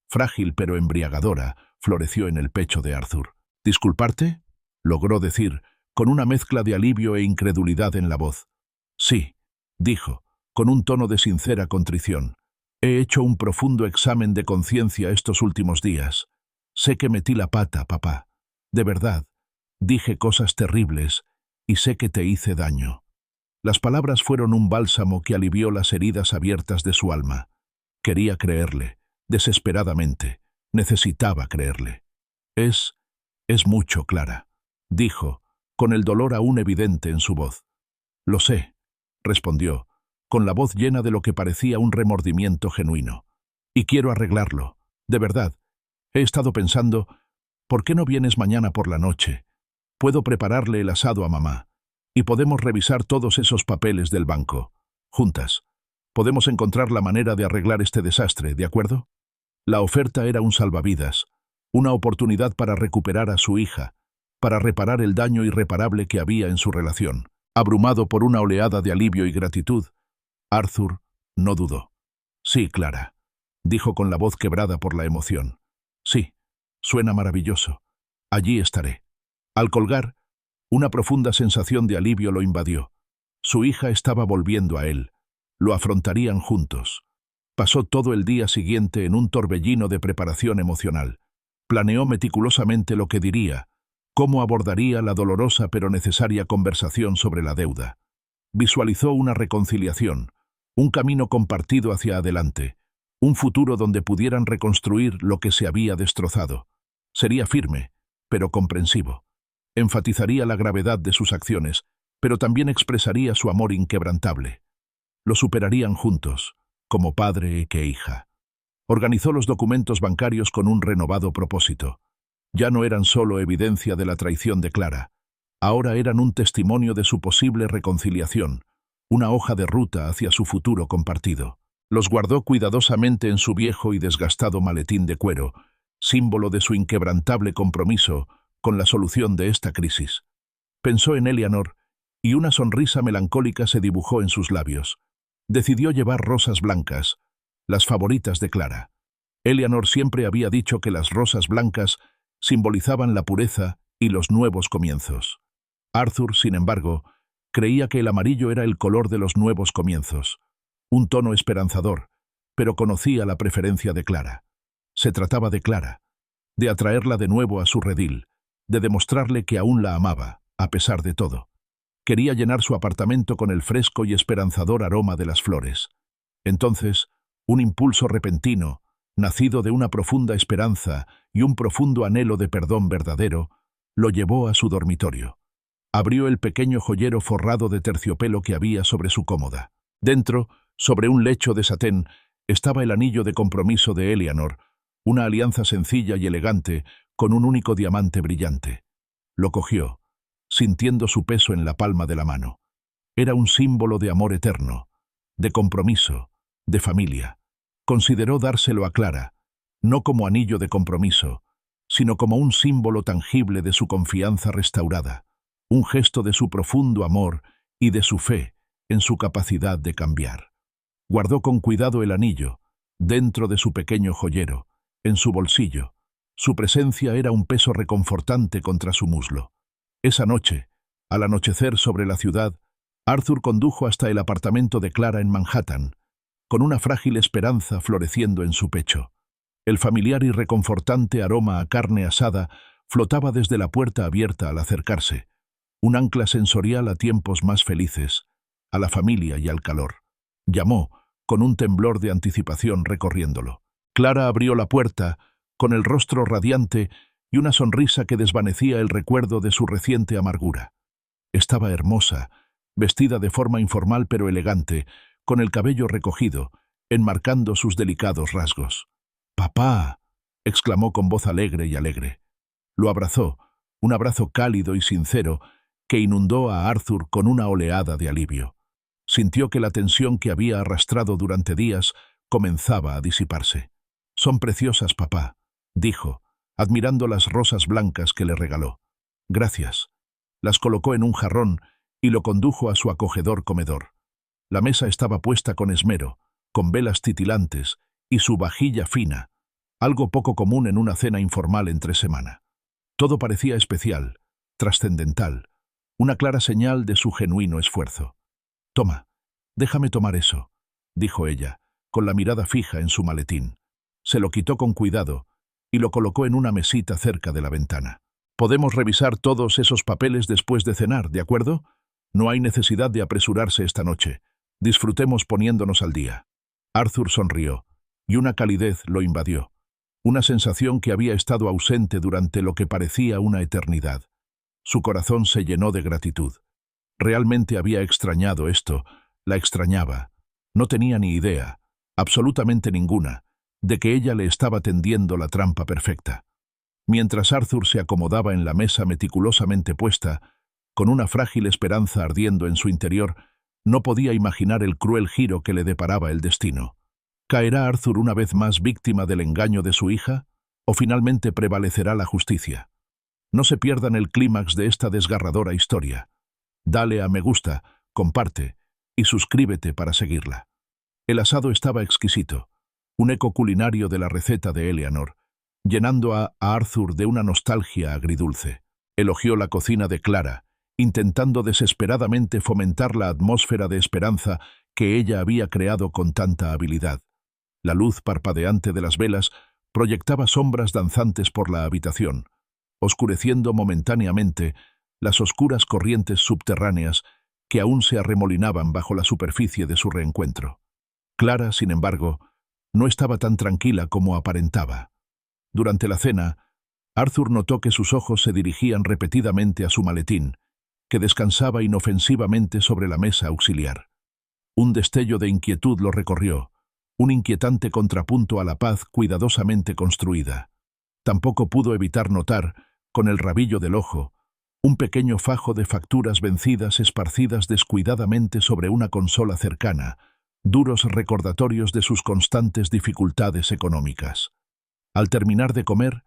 frágil pero embriagadora, floreció en el pecho de Arthur. «¿Disculparte?», logró decir, con una mezcla de alivio e incredulidad en la voz. «Sí», dijo, con un tono de sincera contrición. «He hecho un profundo examen de conciencia estos últimos días. Sé que metí la pata, papá. De verdad, dije cosas terribles y sé que te hice daño». Las palabras fueron un bálsamo que alivió las heridas abiertas de su alma. Quería creerle, desesperadamente. Necesitaba creerle. Es mucho, Clara», dijo, con el dolor aún evidente en su voz. «Lo sé», respondió, con la voz llena de lo que parecía un remordimiento genuino. «Y quiero arreglarlo. De verdad. He estado pensando, ¿por qué no vienes mañana por la noche? Puedo prepararle el asado a mamá, y podemos revisar todos esos papeles del banco. Juntas. Podemos encontrar la manera de arreglar este desastre, ¿de acuerdo?». La oferta era un salvavidas, una oportunidad para recuperar a su hija, para reparar el daño irreparable que había en su relación. Abrumado por una oleada de alivio y gratitud, Arthur no dudó. «Sí, Clara», dijo con la voz quebrada por la emoción. «Sí, suena maravilloso. Allí estaré». Al colgar, una profunda sensación de alivio lo invadió. Su hija estaba volviendo a él. Lo afrontarían juntos. Pasó todo el día siguiente en un torbellino de preparación emocional. Planeó meticulosamente lo que diría, ¿Cómo abordaría la dolorosa pero necesaria conversación sobre la deuda? Visualizó una reconciliación, un camino compartido hacia adelante, un futuro donde pudieran reconstruir lo que se había destrozado. Sería firme, pero comprensivo. Enfatizaría la gravedad de sus acciones, pero también expresaría su amor inquebrantable. Lo superarían juntos, como padre que hija. Organizó los documentos bancarios con un renovado propósito. Ya no eran solo evidencia de la traición de Clara, ahora eran un testimonio de su posible reconciliación, una hoja de ruta hacia su futuro compartido. Los guardó cuidadosamente en su viejo y desgastado maletín de cuero, símbolo de su inquebrantable compromiso con la solución de esta crisis. Pensó en Eleanor, y una sonrisa melancólica se dibujó en sus labios. Decidió llevar rosas blancas, las favoritas de Clara. Eleanor siempre había dicho que las rosas blancas simbolizaban la pureza y los nuevos comienzos. Arthur, sin embargo, creía que el amarillo era el color de los nuevos comienzos, un tono esperanzador, pero conocía la preferencia de Clara. Se trataba de Clara, de atraerla de nuevo a su redil, de demostrarle que aún la amaba, a pesar de todo. Quería llenar su apartamento con el fresco y esperanzador aroma de las flores. Entonces, un impulso repentino, nacido de una profunda esperanza y un profundo anhelo de perdón verdadero, lo llevó a su dormitorio. Abrió el pequeño joyero forrado de terciopelo que había sobre su cómoda. Dentro, sobre un lecho de satén, estaba el anillo de compromiso de Eleanor, una alianza sencilla y elegante con un único diamante brillante. Lo cogió, sintiendo su peso en la palma de la mano. Era un símbolo de amor eterno, de compromiso, de familia. Consideró dárselo a Clara, no como anillo de compromiso, sino como un símbolo tangible de su confianza restaurada, un gesto de su profundo amor y de su fe en su capacidad de cambiar. Guardó con cuidado el anillo, dentro de su pequeño joyero, en su bolsillo. Su presencia era un peso reconfortante contra su muslo. Esa noche, al anochecer sobre la ciudad, Arthur condujo hasta el apartamento de Clara en Manhattan, con una frágil esperanza floreciendo en su pecho. El familiar y reconfortante aroma a carne asada flotaba desde la puerta abierta al acercarse, un ancla sensorial a tiempos más felices, a la familia y al calor. Llamó, con un temblor de anticipación recorriéndolo. Clara abrió la puerta, con el rostro radiante y una sonrisa que desvanecía el recuerdo de su reciente amargura. Estaba hermosa, vestida de forma informal pero elegante, con el cabello recogido, enmarcando sus delicados rasgos. «¡Papá!», exclamó con voz alegre y alegre. Lo abrazó, un abrazo cálido y sincero que inundó a Arthur con una oleada de alivio. Sintió que la tensión que había arrastrado durante días comenzaba a disiparse. «Son preciosas, papá», dijo, admirando las rosas blancas que le regaló. «Gracias». Las colocó en un jarrón y lo condujo a su acogedor comedor. La mesa estaba puesta con esmero, con velas titilantes y su vajilla fina, algo poco común en una cena informal entre semana. Todo parecía especial, trascendental, una clara señal de su genuino esfuerzo. «Toma, déjame tomar eso», dijo ella, con la mirada fija en su maletín. Se lo quitó con cuidado y lo colocó en una mesita cerca de la ventana. «Podemos revisar todos esos papeles después de cenar, ¿de acuerdo? No hay necesidad de apresurarse esta noche. Disfrutemos poniéndonos al día». Arthur sonrió, y una calidez lo invadió, una sensación que había estado ausente durante lo que parecía una eternidad. Su corazón se llenó de gratitud. Realmente había extrañado esto, la extrañaba. No tenía ni idea, absolutamente ninguna, de que ella le estaba tendiendo la trampa perfecta. Mientras Arthur se acomodaba en la mesa meticulosamente puesta, con una frágil esperanza ardiendo en su interior, no podía imaginar el cruel giro que le deparaba el destino. ¿Caerá Arthur una vez más víctima del engaño de su hija? ¿O finalmente prevalecerá la justicia? No se pierdan el clímax de esta desgarradora historia. Dale a me gusta, comparte y suscríbete para seguirla. El asado estaba exquisito, un eco culinario de la receta de Eleanor, llenando a Arthur de una nostalgia agridulce. Elogió la cocina de Clara, intentando desesperadamente fomentar la atmósfera de esperanza que ella había creado con tanta habilidad. La luz parpadeante de las velas proyectaba sombras danzantes por la habitación, oscureciendo momentáneamente las oscuras corrientes subterráneas que aún se arremolinaban bajo la superficie de su reencuentro. Clara, sin embargo, no estaba tan tranquila como aparentaba. Durante la cena, Arthur notó que sus ojos se dirigían repetidamente a su maletín, que descansaba inofensivamente sobre la mesa auxiliar. Un destello de inquietud lo recorrió, un inquietante contrapunto a la paz cuidadosamente construida. Tampoco pudo evitar notar, con el rabillo del ojo, un pequeño fajo de facturas vencidas esparcidas descuidadamente sobre una consola cercana, duros recordatorios de sus constantes dificultades económicas. Al terminar de comer,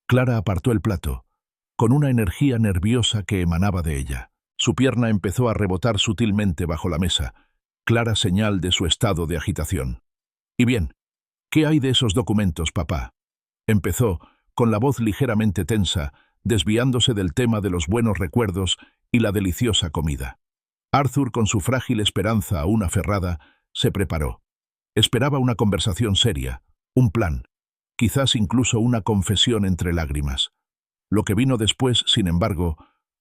Clara apartó el plato, con una energía nerviosa que emanaba de ella. Su pierna empezó a rebotar sutilmente bajo la mesa, clara señal de su estado de agitación. «¿Y bien? ¿Qué hay de esos documentos, papá?», empezó, con la voz ligeramente tensa, desviándose del tema de los buenos recuerdos y la deliciosa comida. Arthur, con su frágil esperanza aún aferrada, se preparó. Esperaba una conversación seria, un plan, quizás incluso una confesión entre lágrimas. Lo que vino después, sin embargo,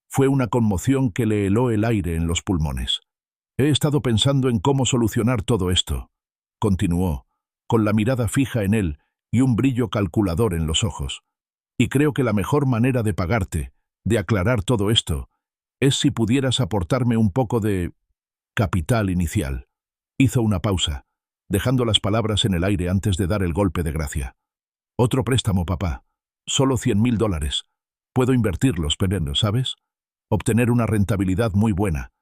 fue una conmoción que le heló el aire en los pulmones. «He estado pensando en cómo solucionar todo esto», continuó, con la mirada fija en él y un brillo calculador en los ojos. «Y creo que la mejor manera de pagarte, de aclarar todo esto, es si pudieras aportarme un poco de capital inicial». Hizo una pausa, dejando las palabras en el aire antes de dar el golpe de gracia. «Otro préstamo, papá. Solo $100,000. Puedo invertirlos, pero, ¿sabes? Obtener una rentabilidad muy buena.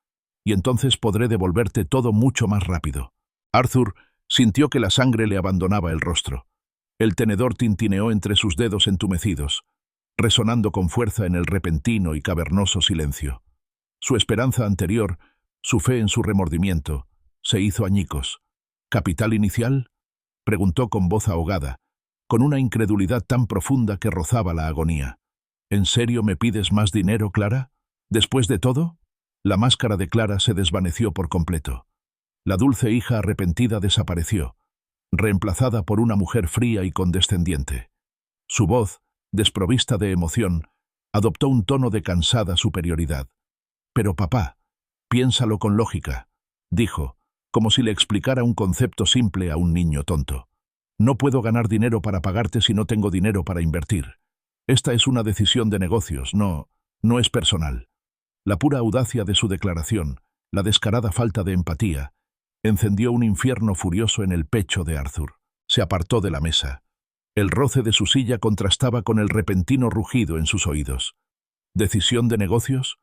Y entonces podré devolverte todo mucho más rápido». Arthur sintió que la sangre le abandonaba el rostro. El tenedor tintineó entre sus dedos entumecidos, resonando con fuerza en el repentino y cavernoso silencio. Su esperanza anterior, su fe en su remordimiento, se hizo añicos. «¿Capital inicial?», preguntó con voz ahogada, con una incredulidad tan profunda que rozaba la agonía. «¿En serio me pides más dinero, Clara? ¿Después de todo?». La máscara de Clara se desvaneció por completo. La dulce hija arrepentida desapareció, reemplazada por una mujer fría y condescendiente. Su voz, desprovista de emoción, adoptó un tono de cansada superioridad. «Pero papá, piénsalo con lógica», dijo, como si le explicara un concepto simple a un niño tonto. «No puedo ganar dinero para pagarte si no tengo dinero para invertir. Esta es una decisión de negocios, no es personal». La pura audacia de su declaración, la descarada falta de empatía, encendió un infierno furioso en el pecho de Arthur. Se apartó de la mesa. El roce de su silla contrastaba con el repentino rugido en sus oídos. «¿Decisión de negocios?»,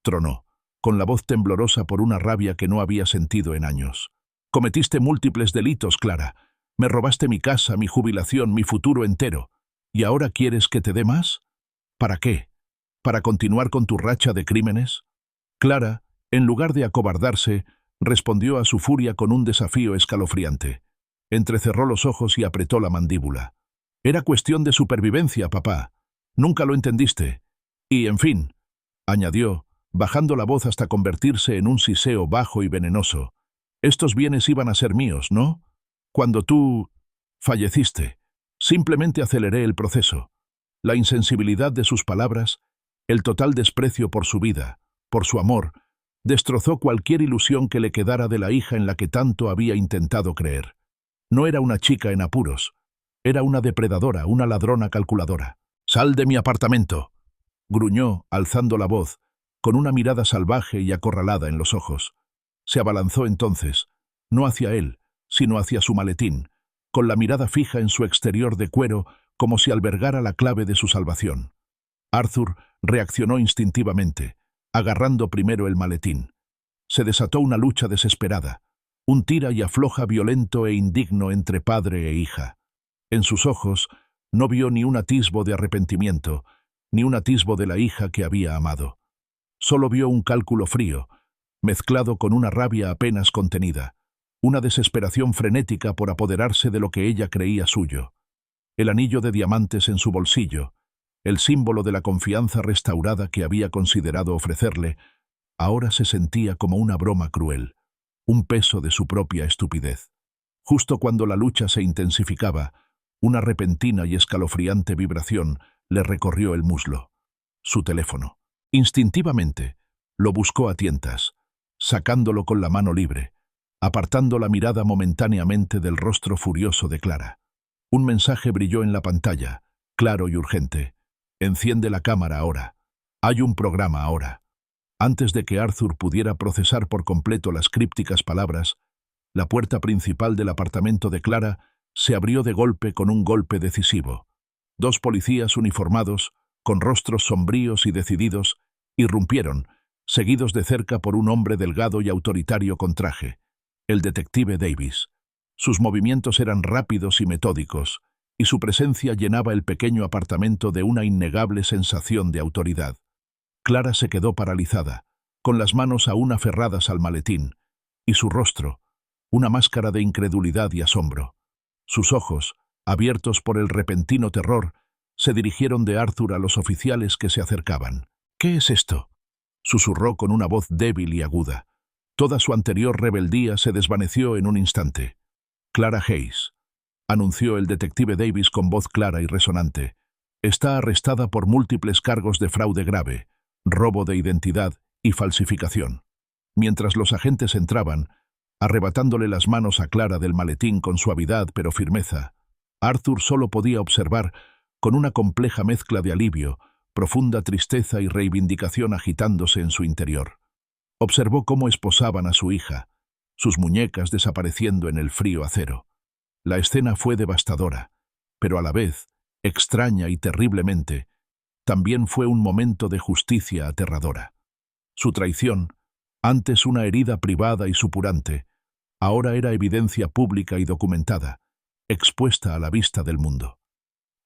tronó, con la voz temblorosa por una rabia que no había sentido en años. «Cometiste múltiples delitos, Clara. Me robaste mi casa, mi jubilación, mi futuro entero. ¿Y ahora quieres que te dé más? ¿Para qué? ¿Para continuar con tu racha de crímenes?». Clara, en lugar de acobardarse, respondió a su furia con un desafío escalofriante. Entrecerró los ojos y apretó la mandíbula. «Era cuestión de supervivencia, papá. Nunca lo entendiste. Y, en fin», añadió, bajando la voz hasta convertirse en un siseo bajo y venenoso, «estos bienes iban a ser míos, ¿no? Cuando tú falleciste, simplemente aceleré el proceso». La insensibilidad de sus palabras, el total desprecio por su vida, por su amor, destrozó cualquier ilusión que le quedara de la hija en la que tanto había intentado creer. No era una chica en apuros, era una depredadora, una ladrona calculadora. «¡Sal de mi apartamento!», gruñó, alzando la voz, con una mirada salvaje y acorralada en los ojos. Se abalanzó entonces, no hacia él, sino hacia su maletín, con la mirada fija en su exterior de cuero como si albergara la clave de su salvación. Arthur reaccionó instintivamente, agarrando primero el maletín. Se desató una lucha desesperada, un tira y afloja violento e indigno entre padre e hija. En sus ojos no vio ni un atisbo de arrepentimiento, ni un atisbo de la hija que había amado. Solo vio un cálculo frío, mezclado con una rabia apenas contenida, una desesperación frenética por apoderarse de lo que ella creía suyo. El anillo de diamantes en su bolsillo, el símbolo de la confianza restaurada que había considerado ofrecerle, ahora se sentía como una broma cruel, un peso de su propia estupidez. Justo cuando la lucha se intensificaba, una repentina y escalofriante vibración le recorrió el muslo. Su teléfono. Instintivamente, lo buscó a tientas, sacándolo con la mano libre, apartando la mirada momentáneamente del rostro furioso de Clara. Un mensaje brilló en la pantalla, claro y urgente. Enciende la cámara ahora. Hay un programa ahora. Antes de que Arthur pudiera procesar por completo las crípticas palabras, la puerta principal del apartamento de Clara se abrió de golpe con un golpe decisivo. Dos policías uniformados, con rostros sombríos y decididos, irrumpieron, seguidos de cerca por un hombre delgado y autoritario con traje, el detective Davis. Sus movimientos eran rápidos y metódicos, y su presencia llenaba el pequeño apartamento de una innegable sensación de autoridad. Clara se quedó paralizada, con las manos aún aferradas al maletín, y su rostro, una máscara de incredulidad y asombro. Sus ojos, abiertos por el repentino terror, se dirigieron de Arthur a los oficiales que se acercaban. «¿Qué es esto?», susurró con una voz débil y aguda. Toda su anterior rebeldía se desvaneció en un instante. «Clara Hayes», anunció el detective Davis con voz clara y resonante, «está arrestada por múltiples cargos de fraude grave, robo de identidad y falsificación». Mientras los agentes entraban, arrebatándole las manos a Clara del maletín con suavidad pero firmeza, Arthur solo podía observar, con una compleja mezcla de alivio, profunda tristeza y reivindicación agitándose en su interior. Observó cómo esposaban a su hija, sus muñecas desapareciendo en el frío acero. La escena fue devastadora, pero a la vez, extraña y terriblemente, también fue un momento de justicia aterradora. Su traición, antes una herida privada y supurante, ahora era evidencia pública y documentada, expuesta a la vista del mundo.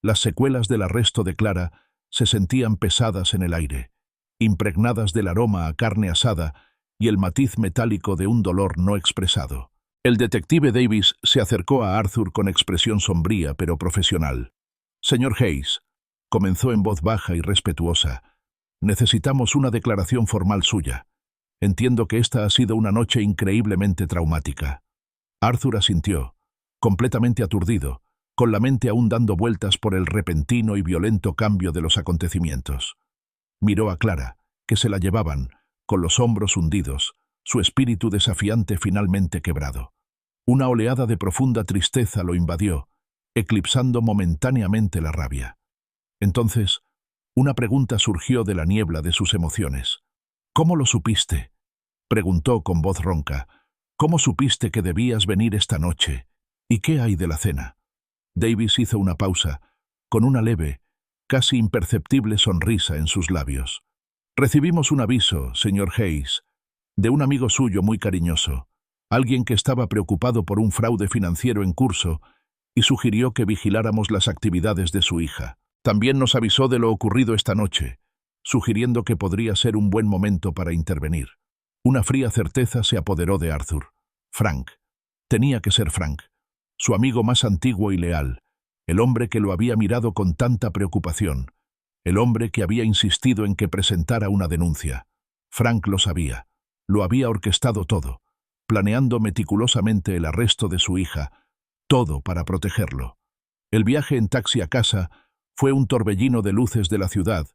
Las secuelas del arresto de Clara se sentían pesadas en el aire, impregnadas del aroma a carne asada y el matiz metálico de un dolor no expresado. El detective Davis se acercó a Arthur con expresión sombría pero profesional. «Señor Hayes», comenzó en voz baja y respetuosa, «necesitamos una declaración formal suya. Entiendo que esta ha sido una noche increíblemente traumática». Arthur asintió, completamente aturdido, con la mente aún dando vueltas por el repentino y violento cambio de los acontecimientos. Miró a Clara, que se la llevaban, con los hombros hundidos, su espíritu desafiante finalmente quebrado. Una oleada de profunda tristeza lo invadió, eclipsando momentáneamente la rabia. Entonces, una pregunta surgió de la niebla de sus emociones. «¿Cómo lo supiste?», preguntó con voz ronca. «¿Cómo supiste que debías venir esta noche? ¿Y qué hay de la cena?». Davis hizo una pausa, con una leve, casi imperceptible sonrisa en sus labios. «Recibimos un aviso, señor Hayes, de un amigo suyo muy cariñoso, alguien que estaba preocupado por un fraude financiero en curso y sugirió que vigiláramos las actividades de su hija. También nos avisó de lo ocurrido esta noche, sugiriendo que podría ser un buen momento para intervenir». Una fría certeza se apoderó de Arthur. Frank. Tenía que ser Frank, su amigo más antiguo y leal, el hombre que lo había mirado con tanta preocupación, el hombre que había insistido en que presentara una denuncia. Frank lo sabía, lo había orquestado todo, planeando meticulosamente el arresto de su hija, todo para protegerlo. El viaje en taxi a casa fue un torbellino de luces de la ciudad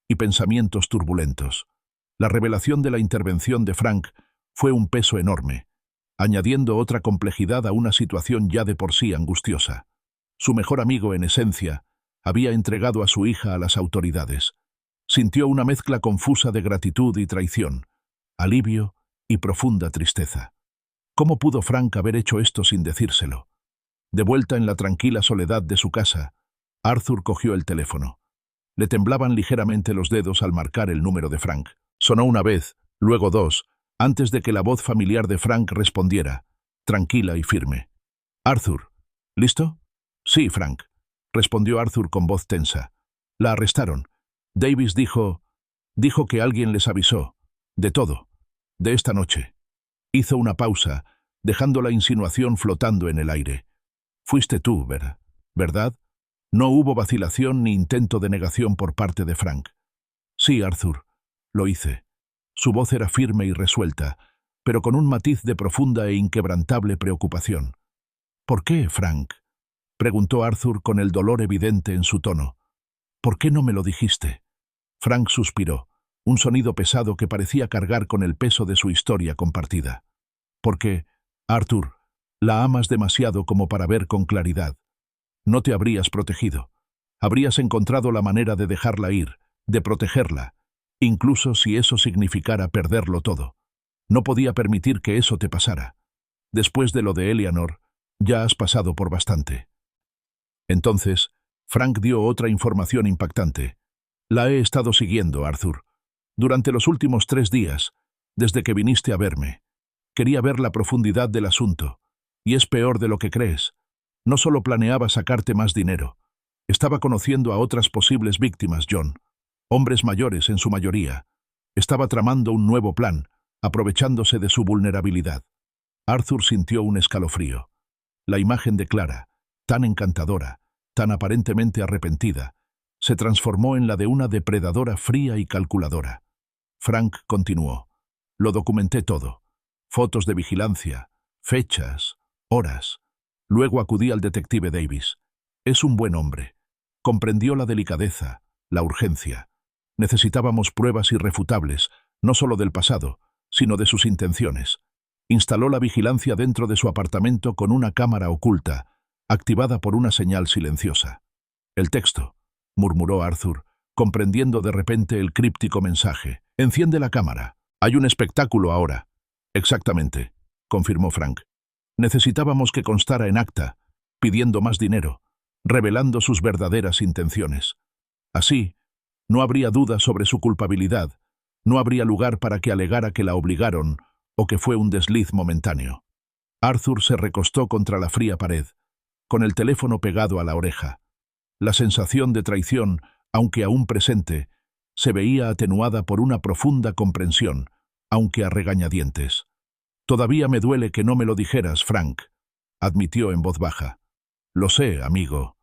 y pensamientos turbulentos. La revelación de la intervención de Frank fue un peso enorme, añadiendo otra complejidad a una situación ya de por sí angustiosa. Su mejor amigo, en esencia, había entregado a su hija a las autoridades. Sintió una mezcla confusa de gratitud y traición, alivio y profunda tristeza. ¿Cómo pudo Frank haber hecho esto sin decírselo? De vuelta en la tranquila soledad de su casa, Arthur cogió el teléfono. Le temblaban ligeramente los dedos al marcar el número de Frank. Sonó una vez, luego dos, antes de que la voz familiar de Frank respondiera, tranquila y firme. «Arthur, ¿listo?» «Sí, Frank», respondió Arthur con voz tensa. «La arrestaron. Davis dijo que alguien les avisó. De todo. De esta noche». Hizo una pausa, dejando la insinuación flotando en el aire. «Fuiste tú, ¿verdad?» No hubo vacilación ni intento de negación por parte de Frank. «Sí, Arthur, lo hice». Su voz era firme y resuelta, pero con un matiz de profunda e inquebrantable preocupación. «¿Por qué, Frank?», preguntó Arthur con el dolor evidente en su tono. «¿Por qué no me lo dijiste?». Frank suspiró, un sonido pesado que parecía cargar con el peso de su historia compartida. Porque, Arthur, la amas demasiado como para ver con claridad. No te habrías protegido. Habrías encontrado la manera de dejarla ir, de protegerla, incluso si eso significara perderlo todo. No podía permitir que eso te pasara. Después de lo de Eleanor, ya has pasado por bastante. Entonces, Frank dio otra información impactante. La he estado siguiendo, Arthur. Durante los últimos 3 días, desde que viniste a verme. Quería ver la profundidad del asunto. Y es peor de lo que crees. No solo planeaba sacarte más dinero. Estaba conociendo a otras posibles víctimas, John. Hombres mayores, en su mayoría. Estaba tramando un nuevo plan, aprovechándose de su vulnerabilidad. Arthur sintió un escalofrío. La imagen de Clara, tan encantadora, tan aparentemente arrepentida, se transformó en la de una depredadora fría y calculadora. Frank continuó. Lo documenté todo. Fotos de vigilancia, fechas, horas. Luego acudí al detective Davis. Es un buen hombre. Comprendió la delicadeza, la urgencia. Necesitábamos pruebas irrefutables, no solo del pasado, sino de sus intenciones. Instaló la vigilancia dentro de su apartamento con una cámara oculta, activada por una señal silenciosa. El texto, murmuró Arthur, comprendiendo de repente el críptico mensaje. Enciende la cámara. Hay un espectáculo ahora. Exactamente, confirmó Frank. Necesitábamos que constara en acta, pidiendo más dinero, revelando sus verdaderas intenciones. Así, no habría duda sobre su culpabilidad, no habría lugar para que alegara que la obligaron o que fue un desliz momentáneo. Arthur se recostó contra la fría pared, con el teléfono pegado a la oreja. La sensación de traición, aunque aún presente, se veía atenuada por una profunda comprensión, aunque a regañadientes. «Todavía me duele que no me lo dijeras, Frank», admitió en voz baja. «Lo sé, amigo»,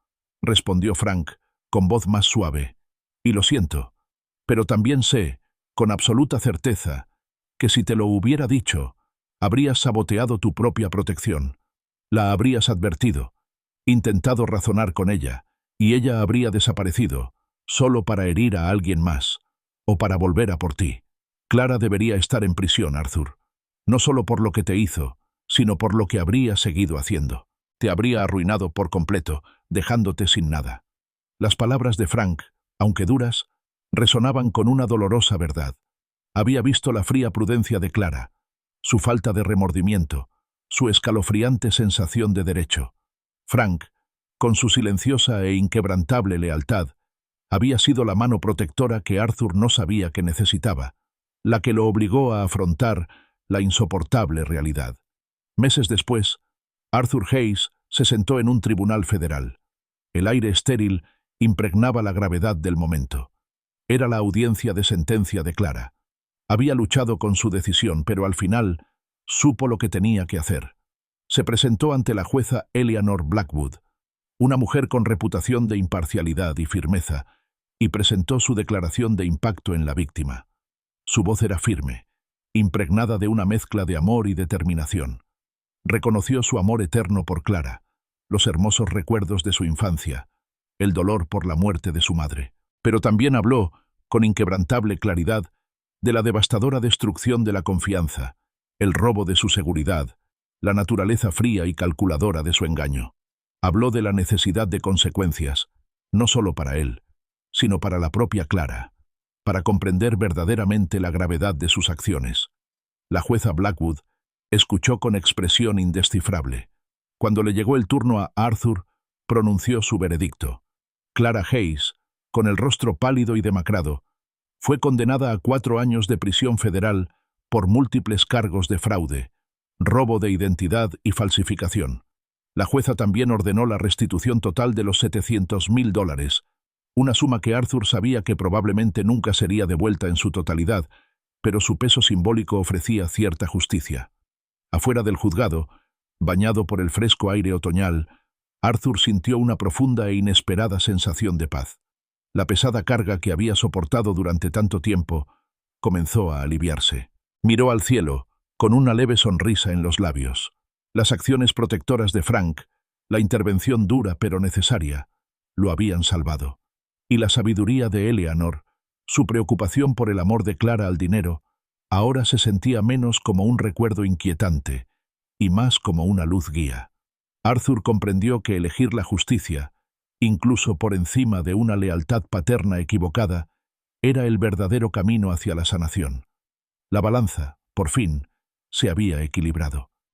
respondió Frank, con voz más suave. «Y lo siento. Pero también sé, con absoluta certeza, que si te lo hubiera dicho, habrías saboteado tu propia protección. La habrías advertido, intentado razonar con ella, y ella habría desaparecido, solo para herir a alguien más, o para volver a por ti. Clara debería estar en prisión, Arthur. No solo por lo que te hizo, sino por lo que habría seguido haciendo. Te habría arruinado por completo, dejándote sin nada». Las palabras de Frank, aunque duras, resonaban con una dolorosa verdad. Había visto la fría prudencia de Clara, su falta de remordimiento, su escalofriante sensación de derecho. Frank, con su silenciosa e inquebrantable lealtad, había sido la mano protectora que Arthur no sabía que necesitaba, la que lo obligó a afrontar la insoportable realidad. Meses después, Arthur Hayes se sentó en un tribunal federal. El aire estéril impregnaba la gravedad del momento. Era la audiencia de sentencia de Clara. Había luchado con su decisión, pero al final supo lo que tenía que hacer. Se presentó ante la jueza Eleanor Blackwood, una mujer con reputación de imparcialidad y firmeza, y presentó su declaración de impacto en la víctima. Su voz era firme, impregnada de una mezcla de amor y determinación. Reconoció su amor eterno por Clara, los hermosos recuerdos de su infancia, el dolor por la muerte de su madre. Pero también habló, con inquebrantable claridad, de la devastadora destrucción de la confianza, el robo de su seguridad, la naturaleza fría y calculadora de su engaño. Habló de la necesidad de consecuencias, no solo para él, sino para la propia Clara, para comprender verdaderamente la gravedad de sus acciones. La jueza Blackwood escuchó con expresión indescifrable. Cuando le llegó el turno a Arthur, pronunció su veredicto. Clara Hayes, con el rostro pálido y demacrado, fue condenada a 4 años de prisión federal por múltiples cargos de fraude, robo de identidad y falsificación. La jueza también ordenó la restitución total de los $700,000, una suma que Arthur sabía que probablemente nunca sería devuelta en su totalidad, pero su peso simbólico ofrecía cierta justicia. Afuera del juzgado, bañado por el fresco aire otoñal, Arthur sintió una profunda e inesperada sensación de paz. La pesada carga que había soportado durante tanto tiempo comenzó a aliviarse. Miró al cielo, con una leve sonrisa en los labios. Las acciones protectoras de Frank, la intervención dura pero necesaria, lo habían salvado. Y la sabiduría de Eleanor Su preocupación por el amor de Clara al dinero ahora se sentía menos como un recuerdo inquietante y más como una luz guía. Arthur comprendió que elegir la justicia, incluso por encima de una lealtad paterna equivocada, era el verdadero camino hacia la sanación. La balanza, por fin, se había equilibrado.